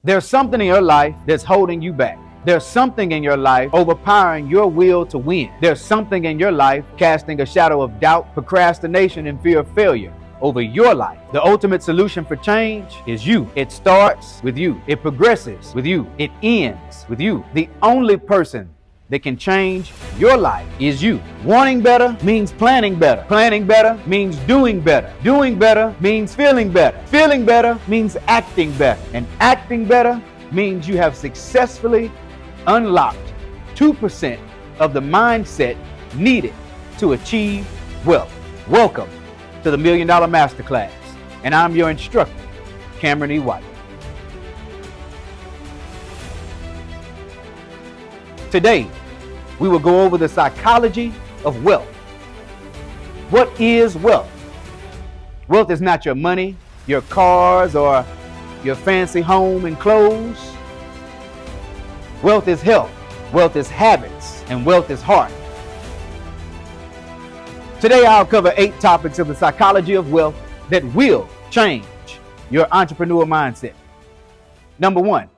There's something in your life that's holding you back. There's something in your life overpowering your will to win. There's something in your life casting a shadow of doubt, procrastination, and fear of failure over your life. The ultimate solution for change is you. It starts with you. It progresses with you. It ends with you. The only person that can change your life is you. Wanting better means planning better. Planning better means doing better. Doing better means feeling better. Feeling better means acting better. And acting better means you have successfully unlocked 2% of the mindset needed to achieve wealth. Welcome to the $1 Million Masterclass. And I'm your instructor, Cameron E. White. Today, we will go over the psychology of wealth. What is wealth? Wealth is not your money, your cars, or your fancy home and clothes. Wealth is health, wealth is habits, and wealth is heart. Today, I'll cover 8 topics of the psychology of wealth that will change your entrepreneur mindset. Number 1,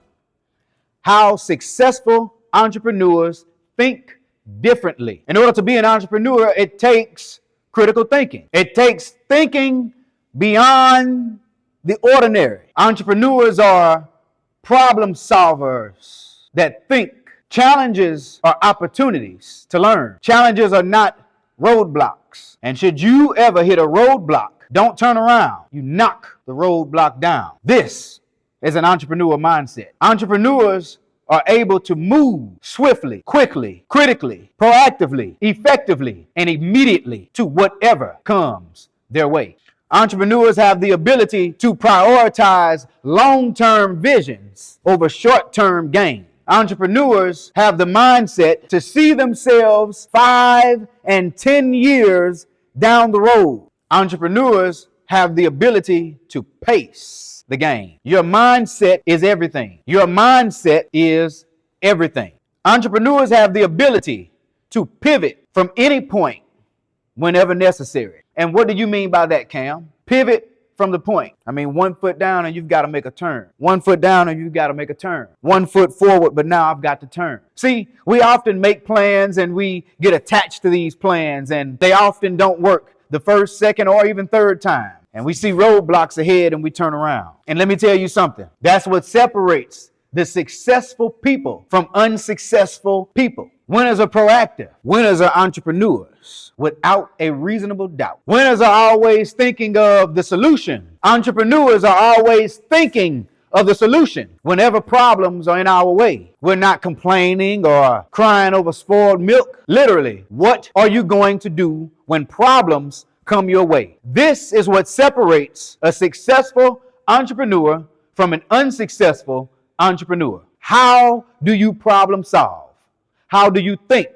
how successful entrepreneurs think differently. In order to be an entrepreneur, it takes critical thinking. It takes thinking beyond the ordinary. Entrepreneurs are problem solvers that think. Challenges are opportunities to learn. Challenges are not roadblocks. And should you ever hit a roadblock, don't turn around. You knock the roadblock down. This is an entrepreneur mindset. Entrepreneurs are able to move swiftly, quickly, critically, proactively, effectively, and immediately to whatever comes their way. Entrepreneurs have the ability to prioritize long-term visions over short-term gain. Entrepreneurs have the mindset to see themselves 5 and 10 years down the road. Entrepreneurs have the ability to pace the game. Your mindset is everything. Your mindset is everything. Entrepreneurs have the ability to pivot from any point whenever necessary. And what do you mean by that, Cam? Pivot from the point. I mean, 1 foot down and you've got to make a turn. 1 foot down and you've got to make a turn. 1 foot forward, but now I've got to turn. See, we often make plans and we get attached to these plans, and they often don't work the first, second, or even third time. And we see roadblocks ahead and we turn around. And let me tell you something. That's what separates the successful people from unsuccessful people. Winners are proactive. Winners are entrepreneurs without a reasonable doubt. Winners are always thinking of the solution. Entrepreneurs are always thinking of the solution. Whenever problems are in our way, we're not complaining or crying over spoiled milk. Literally, what are you going to do when problems come your way? This is what separates a successful entrepreneur from an unsuccessful entrepreneur. How do you problem solve? How do you think?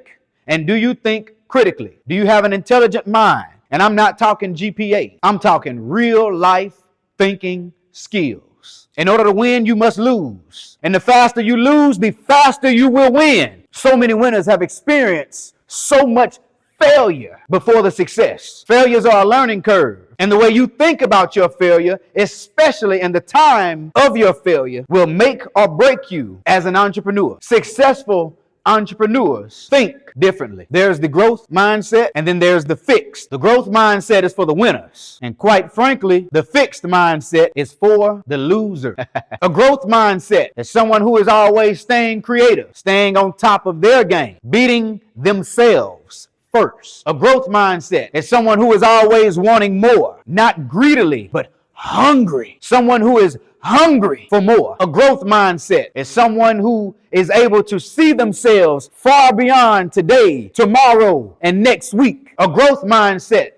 And do you think critically? Do you have an intelligent mind? And I'm not talking GPA. I'm talking real life thinking skills. In order to win, you must lose. And the faster you lose, the faster you will win. So many winners have experienced so much failure before the success. Failures are a learning curve. And the way you think about your failure, especially in the time of your failure, will make or break you as an entrepreneur. Successful entrepreneurs think differently. There's the growth mindset, and then there's the fixed. The growth mindset is for the winners. And quite frankly, the fixed mindset is for the loser. A growth mindset is someone who is always staying creative, staying on top of their game, beating themselves first. A growth mindset is someone who is always wanting more, not greedily, but hungry. Someone who is hungry for more. A growth mindset is someone who is able to see themselves far beyond today, tomorrow, and next week. A growth mindset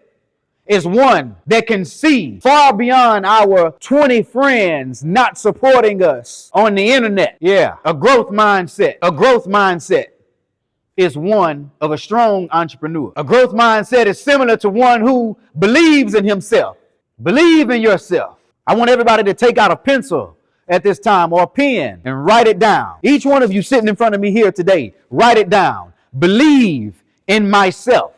is one that can see far beyond our 20 friends not supporting us on the internet. Yeah, a growth mindset. A growth mindset is one of a strong entrepreneur. A growth mindset is similar to one who believes in himself. Believe in yourself. I want everybody to take out a pencil at this time or a pen and write it down. Each one of you sitting in front of me here today, write it down. Believe in myself.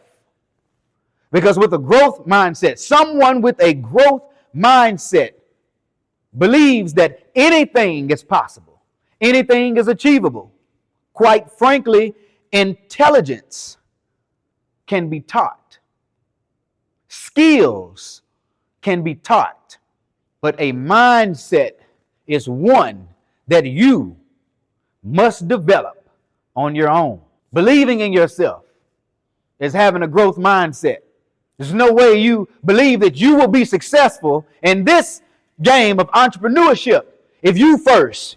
Because with a growth mindset, someone with a growth mindset believes that anything is possible, anything is achievable. Quite frankly, intelligence can be taught. Skills can be taught. But a mindset is one that you must develop on your own. Believing in yourself is having a growth mindset. There's no way you believe that you will be successful in this game of entrepreneurship if you first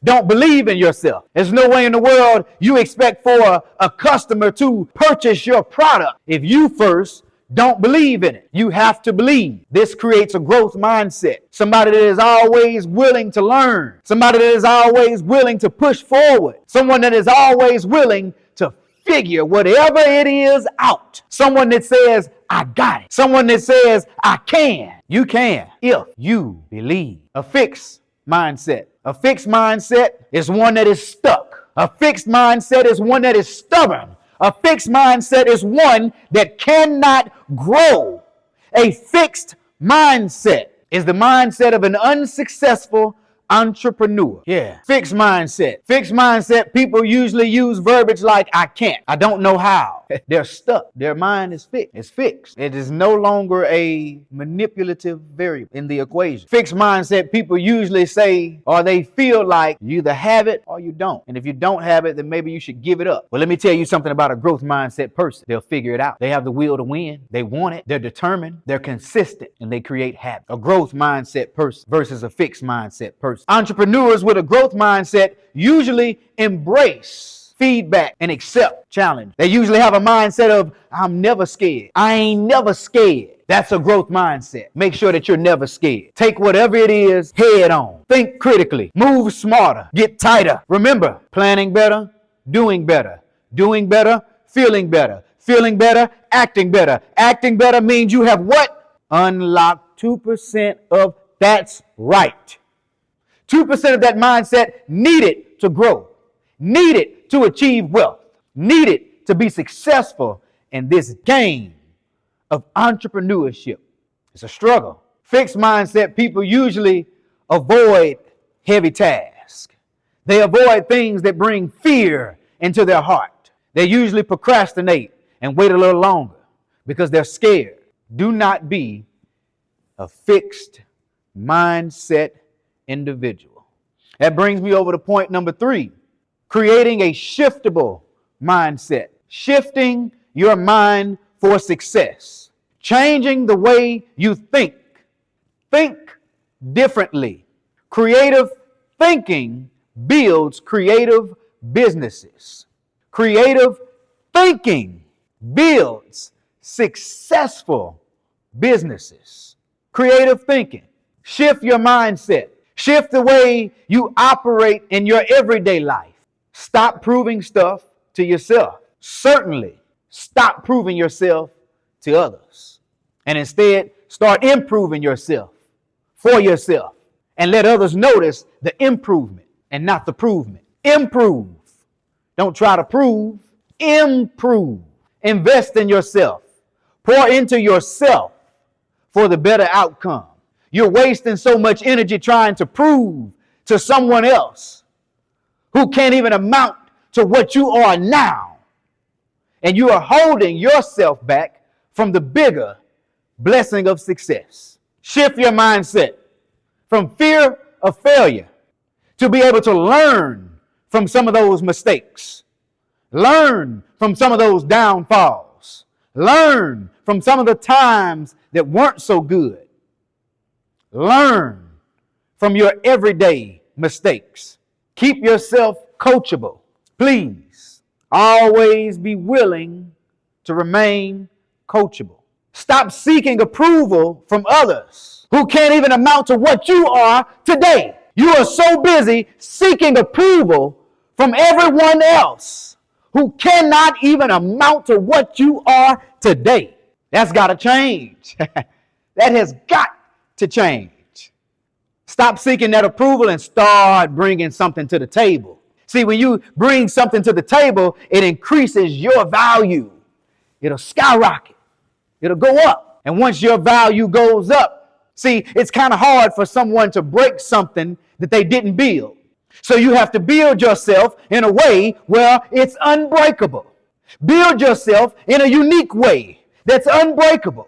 don't believe in yourself. There's no way in the world you expect for a customer to purchase your product if you first don't believe in it. You have to believe. This creates a growth mindset. Somebody that is always willing to learn. Somebody that is always willing to push forward. Someone that is always willing to figure whatever it is out. Someone that says, I got it. Someone that says, I can. You can if you believe. A fixed mindset. A fixed mindset is one that is stuck. A fixed mindset is one that is stubborn. A fixed mindset is one that cannot grow. A fixed mindset is the mindset of an unsuccessful entrepreneur. Yeah. Fixed mindset. Fixed mindset, people usually use verbiage like, I can't. I don't know how. They're stuck. Their mind is fixed. It's fixed. It is no longer a manipulative variable in the equation. Fixed mindset, people usually say, or they feel like you either have it or you don't. And if you don't have it, then maybe you should give it up. Well, let me tell you something about a growth mindset person. They'll figure it out. They have the will to win. They want it. They're determined. They're consistent, and they create habits. A growth mindset person versus a fixed mindset person. Entrepreneurs with a growth mindset usually embrace feedback and accept challenge. They usually have a mindset of, I'm never scared. I ain't never scared. That's a growth mindset. Make sure that you're never scared. Take whatever it is head on. Think critically. Move smarter. Get tighter. Remember, planning better, doing better. Doing better, feeling better. Feeling better, acting better. Acting better means you have what? Unlocked 2% of that's right. 2% of that mindset needed to grow, needed to achieve wealth, needed to be successful in this game of entrepreneurship. It's a struggle. Fixed mindset people usually avoid heavy tasks. They avoid things that bring fear into their heart. They usually procrastinate and wait a little longer because they're scared. Do not be a fixed mindset individual. That brings me over to point number 3, creating a shiftable mindset. Shifting your mind for success. Changing the way you think. Think differently. Creative thinking builds creative businesses. Creative thinking builds successful businesses. Creative thinking. Shift your mindset. Shift the way you operate in your everyday life. Stop proving stuff to yourself. Certainly, stop proving yourself to others. And instead, start improving yourself for yourself. And let others notice the improvement and not the provement. Improve. Don't try to prove. Improve. Invest in yourself. Pour into yourself for the better outcome. You're wasting so much energy trying to prove to someone else who can't even amount to what you are now. And you are holding yourself back from the bigger blessing of success. Shift your mindset from fear of failure to be able to learn from some of those mistakes. Learn from some of those downfalls. Learn from some of the times that weren't so good. Learn from your everyday mistakes. Keep yourself coachable. Please always be willing to remain coachable. Stop seeking approval from others who can't even amount to what you are today. You are so busy seeking approval from everyone else who cannot even amount to what you are today. That's got to change. That has got to change. Stop seeking that approval and start bringing something to the table. See, when you bring something to the table, it increases your value. It'll skyrocket. It'll go up. And once your value goes up, See, it's kind of hard for someone to break something that they didn't build. So you have to build yourself in a way where it's unbreakable. Build yourself in a unique way that's unbreakable.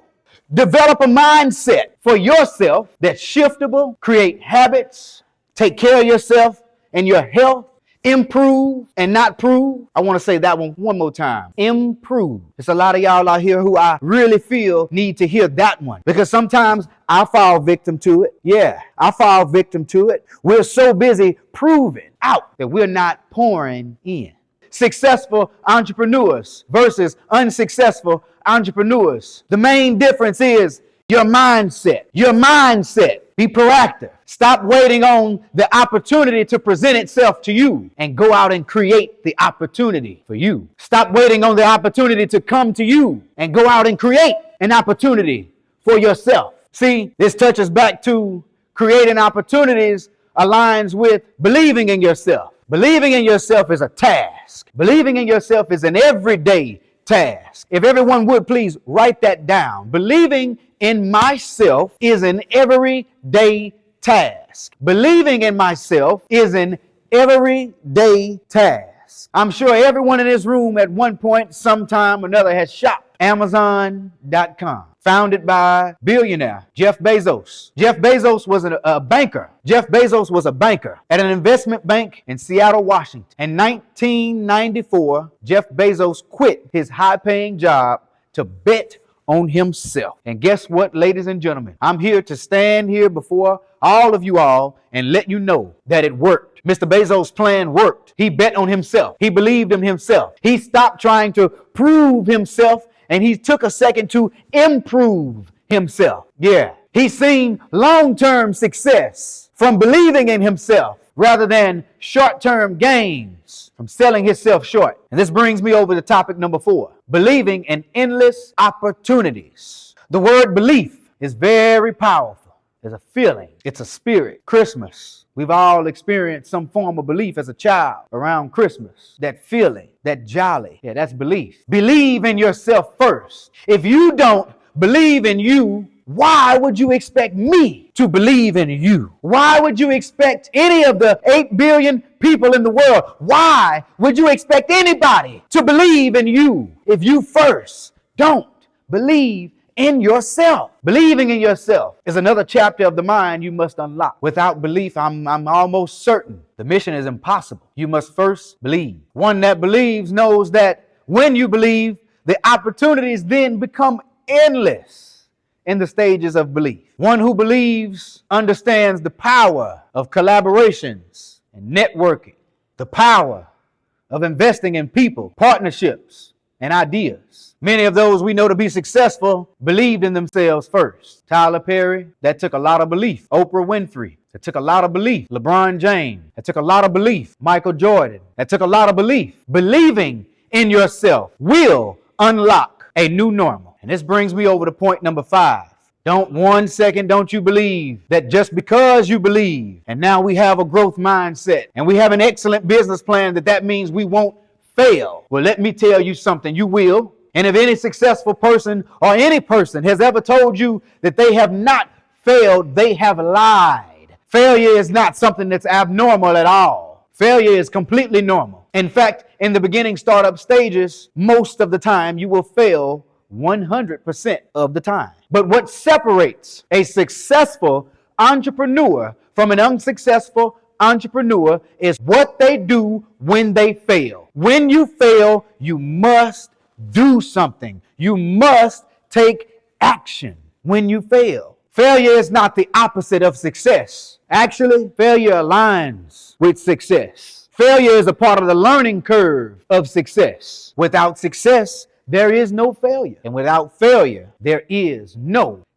Develop a mindset for yourself that's shiftable. Create habits. Take care of yourself and your health. Improve and not prove. I want to say that one more time. Improve. There's a lot of y'all out here who I really feel need to hear that one, because sometimes I fall victim to it. Yeah, I fall victim to it. We're so busy proving out that we're not pouring in. Successful entrepreneurs versus unsuccessful entrepreneurs. The main difference is your mindset. Your mindset. Be proactive. Stop waiting on the opportunity to present itself to you and go out and create the opportunity for you. Stop waiting on the opportunity to come to you and go out and create an opportunity for yourself. See, this touches back to creating opportunities aligns with believing in yourself. Believing in yourself is a task. Believing in yourself is an everyday task. If everyone would please write that down. Believing in myself is an everyday task. Believing in myself is an everyday task. I'm sure everyone in this room at one point, sometime or another has shopped Amazon.com. Founded by billionaire Jeff Bezos. Jeff Bezos was a banker. Jeff Bezos was a banker at an investment bank in Seattle, Washington. In 1994, Jeff Bezos quit his high-paying job to bet on himself. And guess what, ladies and gentlemen? I'm here to stand here before all of you all and let you know that it worked. Mr. Bezos' plan worked. He bet on himself. He believed in himself. He stopped trying to prove himself, and he took a second to improve himself. Yeah. He's seen long-term success from believing in himself rather than short-term gains from selling himself short. And this brings me over to topic number 4, believing in endless opportunities. The word belief is very powerful. It's a feeling. It's a spirit. Christmas. We've all experienced some form of belief as a child around Christmas. That feeling, that jolly. Yeah, that's belief. Believe in yourself first. If you don't believe in you, why would you expect me to believe in you? Why would you expect any of the 8 billion people in the world? Why would you expect anybody to believe in you if you first don't believe in yourself? Believing in yourself is another chapter of the mind you must unlock. Without belief, I'm almost certain the mission is impossible. You must first believe. One that believes knows that when you believe, the opportunities then become endless in the stages of belief. One who believes understands the power of collaborations and networking, the power of investing in people, partnerships, and ideas. Many of those we know to be successful believed in themselves first. Tyler Perry, that took a lot of belief. Oprah Winfrey, that took a lot of belief. LeBron James, that took a lot of belief. Michael Jordan, that took a lot of belief. Believing in yourself will unlock a new normal. And this brings me over to point number 5. Don't you believe that just because you believe, and now we have a growth mindset, and we have an excellent business plan, that means we won't fail. Well, let me tell you something, you will. And if any successful person or any person has ever told you that they have not failed, they have lied. Failure is not something that's abnormal at all. Failure is completely normal. In fact, in the beginning startup stages, most of the time you will fail 100% of the time. But what separates a successful entrepreneur from an unsuccessful entrepreneur is what they do when they fail. When you fail, you must do something. You must take action when you fail. Failure is not the opposite of success. Actually, failure aligns with success. Failure is a part of the learning curve of success. Without success, there is no failure. And without failure, there is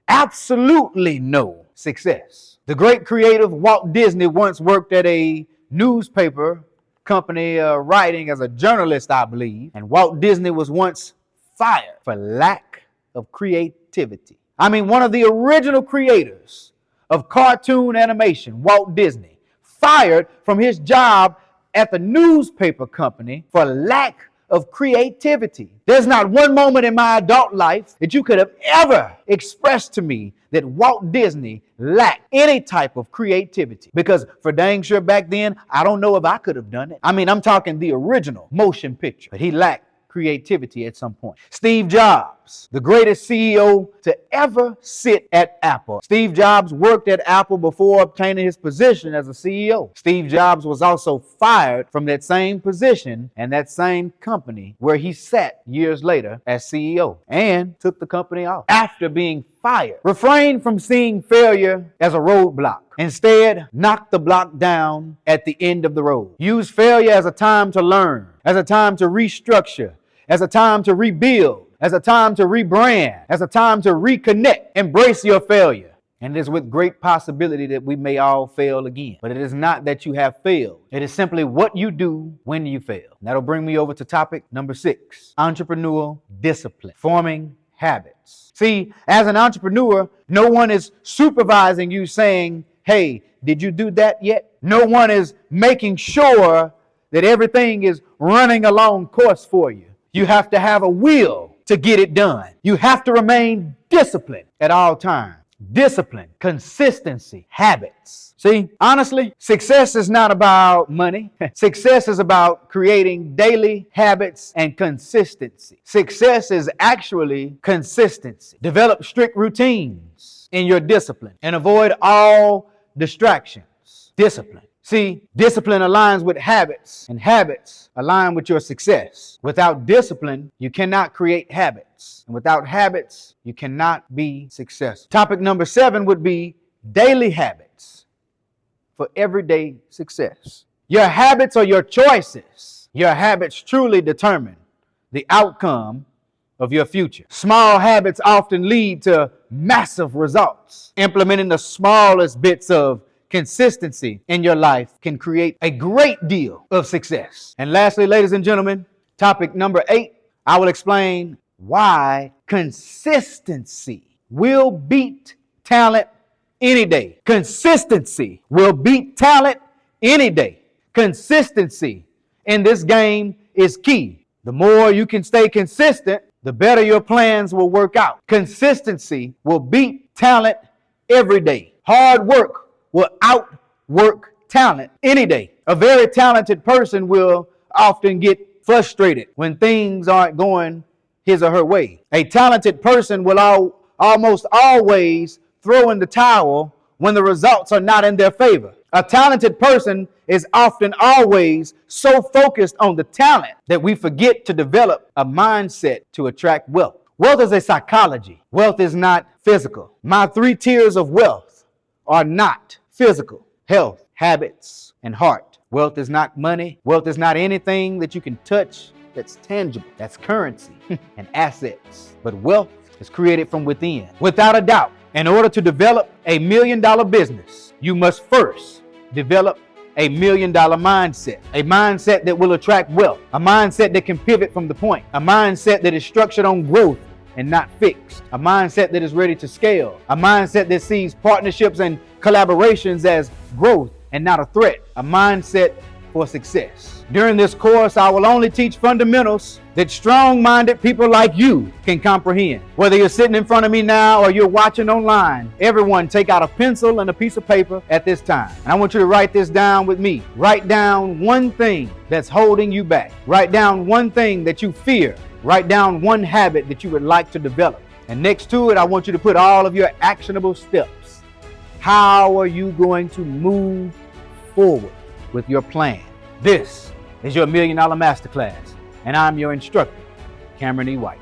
absolutely no success. The great creative Walt Disney once worked at a newspaper company writing as a journalist, I believe. And Walt Disney was once fired for lack of creativity. I mean, one of the original creators of cartoon animation, Walt Disney, fired from his job at the newspaper company for lack of creativity. There's not one moment in my adult life that you could have ever expressed to me that Walt Disney lack any type of creativity. Because for dang sure back then, I don't know if I could have done it. I mean, I'm talking the original motion picture, but he lacked creativity at some point. Steve Jobs, the greatest CEO to ever sit at Apple. Steve Jobs worked at Apple before obtaining his position as a CEO. Steve Jobs was also fired from that same position and that same company where he sat years later as CEO and took the company off after being fired. Refrain from seeing failure as a roadblock. Instead, knock the block down at the end of the road. Use failure as a time to learn, as a time to restructure, as a time to rebuild, as a time to rebrand, as a time to reconnect. Embrace your failure. And it is with great possibility that we may all fail again. But it is not that you have failed. It is simply what you do when you fail. And that'll bring me over to topic number 6, entrepreneurial discipline, forming habits. See, as an entrepreneur, no one is supervising you saying, hey, did you do that yet? No one is making sure that everything is running along course for you. You have to have a will to get it done. You have to remain disciplined at all times. Discipline, consistency, habits. See, honestly, success is not about money. Success is about creating daily habits and consistency. Success is actually consistency. Develop strict routines in your discipline and avoid all distractions. Discipline. See, discipline aligns with habits, and habits align with your success. Without discipline, you cannot create habits. And without habits, you cannot be successful. Topic number 7 would be daily habits for everyday success. Your habits are your choices. Your habits truly determine the outcome of your future. Small habits often lead to massive results. Implementing the smallest bits of consistency in your life can create a great deal of success. And lastly, ladies and gentlemen, topic number 8, I will explain why consistency will beat talent any day. Consistency will beat talent any day. Consistency in this game is key. The more you can stay consistent, the better your plans will work out. Consistency will beat talent every day. Hard work will outwork talent any day. A very talented person will often get frustrated when things aren't going his or her way. A talented person will almost always throw in the towel when the results are not in their favor. A talented person is often always so focused on the talent that we forget to develop a mindset to attract wealth. Wealth is a psychology. Wealth is not physical. My 3 tiers of wealth are not physical: health, habits, and heart. Wealth is not money. Wealth is not anything that you can touch that's tangible. That's currency and assets. But wealth is created from within. Without a doubt, in order to develop a $1 million business, you must first develop a $1 million mindset. A mindset that will attract wealth. A mindset that can pivot from the point. A mindset that is structured on growth and not fixed. A mindset that is ready to scale. A mindset that sees partnerships and collaborations as growth and not a threat. A mindset for success. During this course, I will only teach fundamentals that strong-minded people like you can comprehend. Whether you're sitting in front of me now or you're watching online, everyone take out a pencil and a piece of paper at this time. And I want you to write this down with me. Write down one thing that's holding you back. Write down one thing that you fear. Write down one habit that you would like to develop. And next to it, I want you to put all of your actionable steps. How are you going to move forward with your plan? This is your $1 Million Masterclass, and I'm your instructor, Cameron E. White.